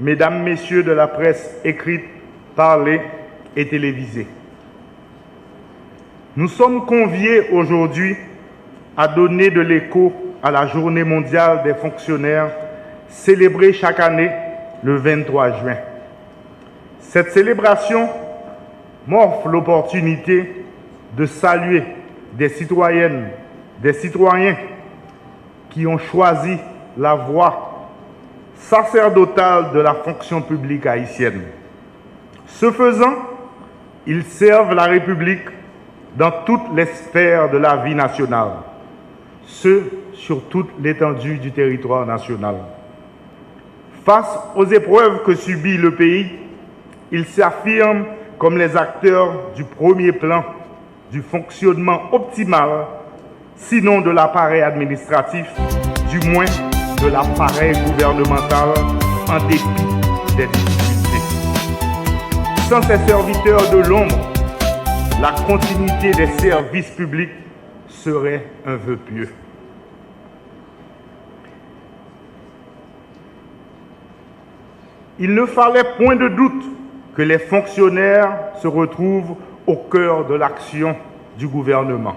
Mesdames, Messieurs de la presse écrite, parlée et télévisée. Nous sommes conviés aujourd'hui à donner de l'écho à la Journée mondiale des fonctionnaires célébrée chaque année le 23 juin. Cette célébration m'offre l'opportunité de saluer des citoyennes, des citoyens qui ont choisi la voie sacerdotale de la fonction publique haïtienne. Ce faisant, ils servent la République dans toutes les sphères de la vie nationale, ce sur toute l'étendue du territoire national. Face aux épreuves que subit le pays, ils s'affirment comme les acteurs du premier plan du fonctionnement optimal, sinon de l'appareil administratif, du moins de l'appareil gouvernemental, en dépit des difficultés. Sans ces serviteurs de l'ombre, la continuité des services publics serait un vœu pieux. Il ne fallait point de doute que les fonctionnaires se retrouvent au cœur de l'action du gouvernement,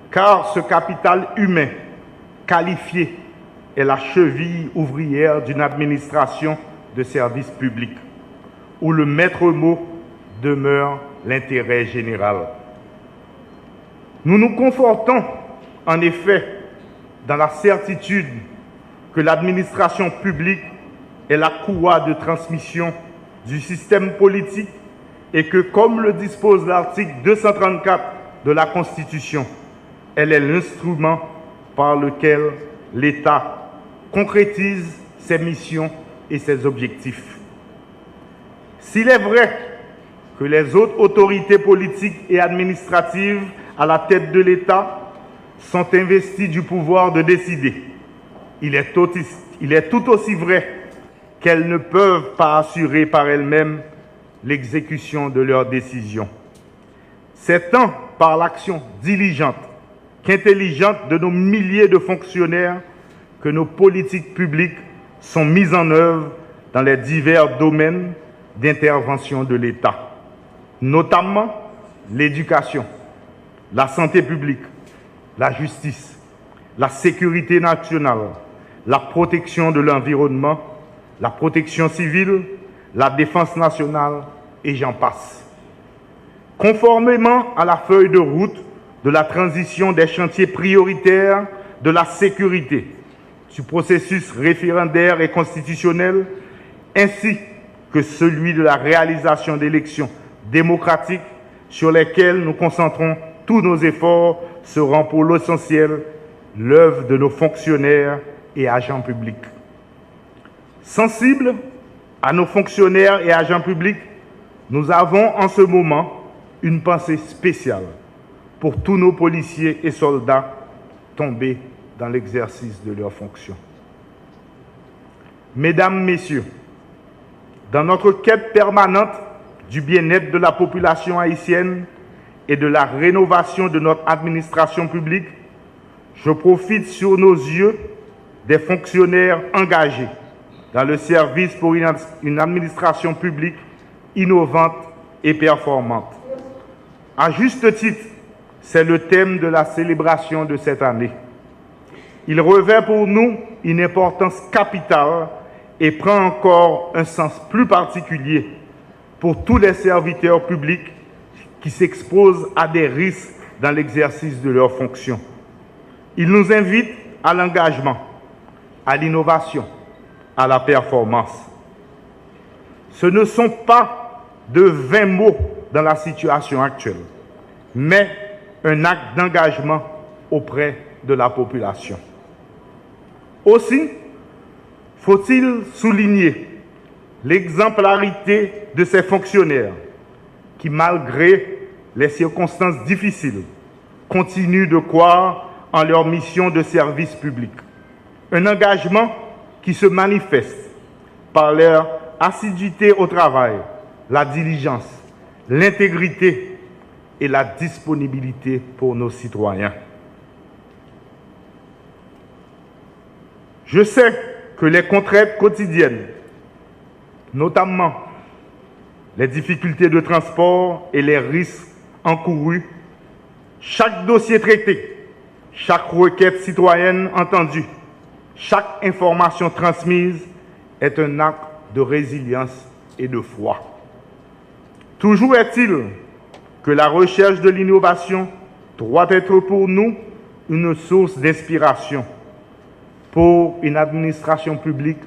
car ce capital humain qualifié est la cheville ouvrière d'une administration de services publics, où le maître mot demeure l'intérêt général. Nous nous confortons, en effet, dans la certitude que l'administration publique est la courroie de transmission du système politique et que, comme le dispose l'article 234 de la Constitution, elle est l'instrument par lequel l'État concrétise ses missions et ses objectifs. S'il est vrai que les autres autorités politiques et administratives à la tête de l'État sont investies du pouvoir de décider, il est tout aussi vrai qu'elles ne peuvent pas assurer par elles-mêmes l'exécution de leurs décisions. C'est tant par l'action diligente qu'intelligente de nos milliers de fonctionnaires que nos politiques publiques sont mises en œuvre dans les divers domaines d'intervention de l'État, notamment l'éducation, la santé publique, la justice, la sécurité nationale, la protection de l'environnement, la protection civile, la défense nationale et j'en passe. Conformément à la feuille de route de la transition des chantiers prioritaires de la sécurité, du processus référendaire et constitutionnel, ainsi que celui de la réalisation d'élections démocratiques sur lesquelles nous concentrons tous nos efforts, seront pour l'essentiel l'œuvre de nos fonctionnaires et agents publics. Sensibles à nos fonctionnaires et agents publics, nous avons en ce moment une pensée spéciale pour tous nos policiers et soldats tombés dans l'exercice de leurs fonctions. Mesdames, Messieurs, dans notre quête permanente du bien-être de la population haïtienne et de la rénovation de notre administration publique, je profite sur nos yeux des fonctionnaires engagés dans le service pour une administration publique innovante et performante. À juste titre, c'est le thème de la célébration de cette année. Il revêt pour nous une importance capitale et prend encore un sens plus particulier pour tous les serviteurs publics qui s'exposent à des risques dans l'exercice de leurs fonctions. Il nous invite à l'engagement, à l'innovation, à la performance. Ce ne sont pas de vains mots dans la situation actuelle, mais un acte d'engagement auprès de la population. Aussi, faut-il souligner l'exemplarité de ces fonctionnaires qui, malgré les circonstances difficiles, continuent de croire en leur mission de service public. Un engagement qui se manifeste par leur assiduité au travail, la diligence, l'intégrité et la disponibilité pour nos citoyens. Je sais que les contraintes quotidiennes, notamment les difficultés de transport et les risques encourus, chaque dossier traité, chaque requête citoyenne entendue, chaque information transmise est un acte de résilience et de foi. Toujours est-il que la recherche de l'innovation doit être pour nous une source d'inspiration pour une administration publique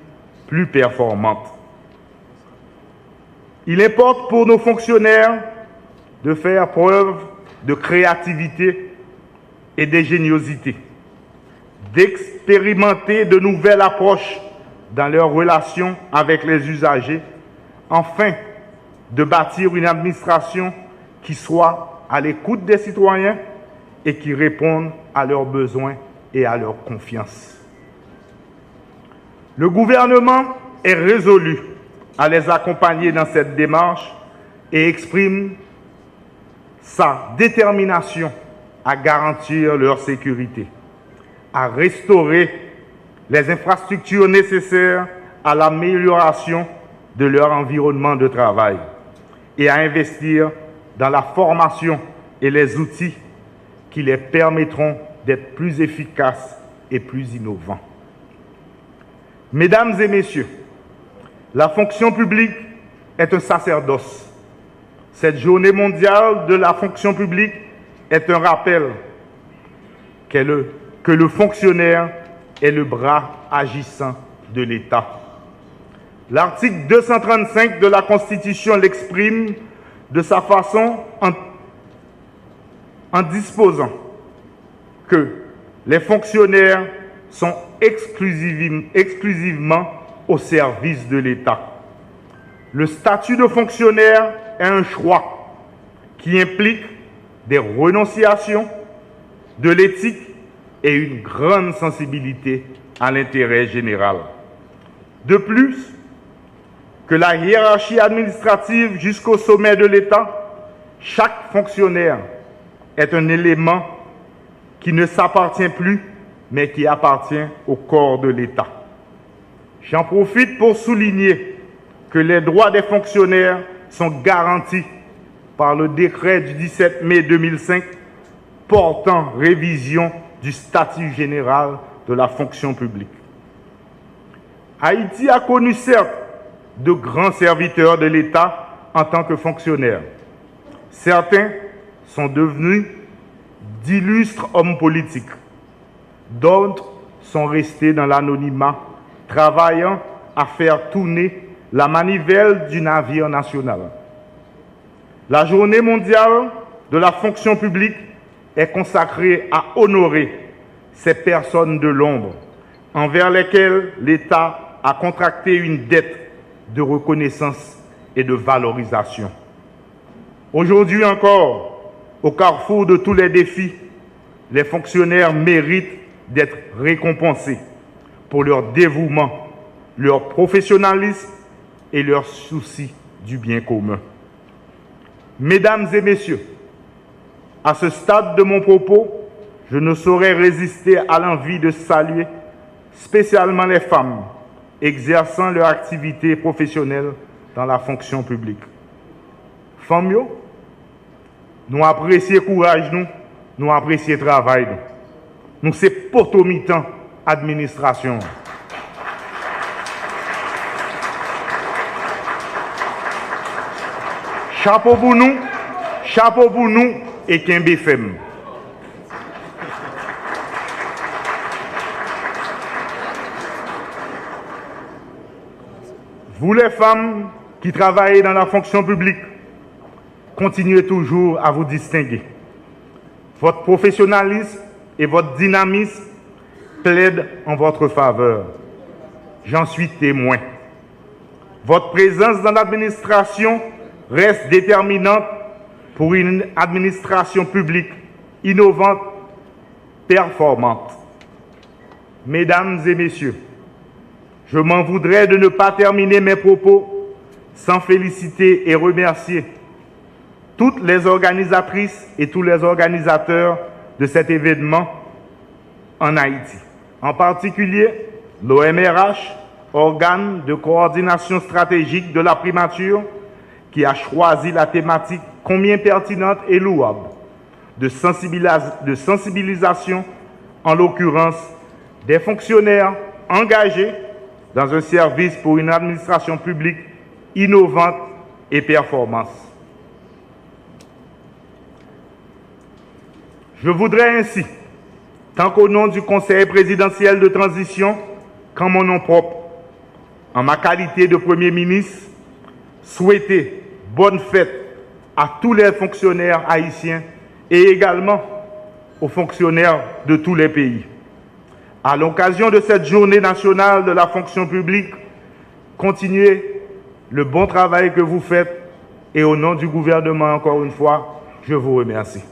plus performante. Il importe pour nos fonctionnaires de faire preuve de créativité et d'ingéniosité, d'expérimenter de nouvelles approches dans leurs relations avec les usagers, afin de bâtir une administration qui soit à l'écoute des citoyens et qui réponde à leurs besoins et à leur confiance. Le gouvernement est résolu à les accompagner dans cette démarche et exprime sa détermination à garantir leur sécurité, à restaurer les infrastructures nécessaires à l'amélioration de leur environnement de travail et à investir dans la formation et les outils qui les permettront d'être plus efficaces et plus innovants. Mesdames et messieurs, la fonction publique est un sacerdoce. Cette journée mondiale de la fonction publique est un rappel que le fonctionnaire est le bras agissant de l'État. L'article 235 de la Constitution l'exprime de sa façon en disposant que les fonctionnaires sont exclusivement au service de l'État. Le statut de fonctionnaire est un choix qui implique des renonciations, de l'éthique et une grande sensibilité à l'intérêt général. De plus, que la hiérarchie administrative jusqu'au sommet de l'État, chaque fonctionnaire est un élément qui ne s'appartient plus, mais qui appartient au corps de l'État. J'en profite pour souligner que les droits des fonctionnaires sont garantis par le décret du 17 mai 2005 portant révision du statut général de la fonction publique. Haïti a connu certes de grands serviteurs de l'État en tant que fonctionnaires. Certains sont devenus d'illustres hommes politiques. D'autres sont restés dans l'anonymat, travaillant à faire tourner la manivelle du navire national. La journée mondiale de la fonction publique est consacrée à honorer ces personnes de l'ombre envers lesquelles l'État a contracté une dette de reconnaissance et de valorisation. Aujourd'hui encore, au carrefour de tous les défis, les fonctionnaires méritent d'être récompensés pour leur dévouement, leur professionnalisme et leur souci du bien commun. Mesdames et messieurs, à ce stade de mon propos, je ne saurais résister à l'envie de saluer spécialement les femmes exerçant leur activité professionnelle dans la fonction publique. Femmes, nous apprécions courage, nous apprécions travail. Nous c'est potomitan administration. Chapeau pour nous et Kembe Femme. Vous les femmes qui travaillez dans la fonction publique, continuez toujours à vous distinguer. Votre professionnalisme et votre dynamisme plaident en votre faveur. J'en suis témoin. Votre présence dans l'administration reste déterminante pour une administration publique innovante, performante. Mesdames et messieurs, je m'en voudrais de ne pas terminer mes propos sans féliciter et remercier toutes les organisatrices et tous les organisateurs de cet événement en Haïti. En particulier, l'OMRH, organe de coordination stratégique de la primature, qui a choisi la thématique combien pertinente et louable de sensibilisation, en l'occurrence des fonctionnaires engagés dans un service pour une administration publique innovante et performante. Je voudrais ainsi, tant qu'au nom du Conseil présidentiel de transition qu'en mon nom propre, en ma qualité de Premier ministre, souhaiter bonne fête à tous les fonctionnaires haïtiens et également aux fonctionnaires de tous les pays. À l'occasion de cette journée nationale de la fonction publique, continuez le bon travail que vous faites et au nom du gouvernement, encore une fois, je vous remercie.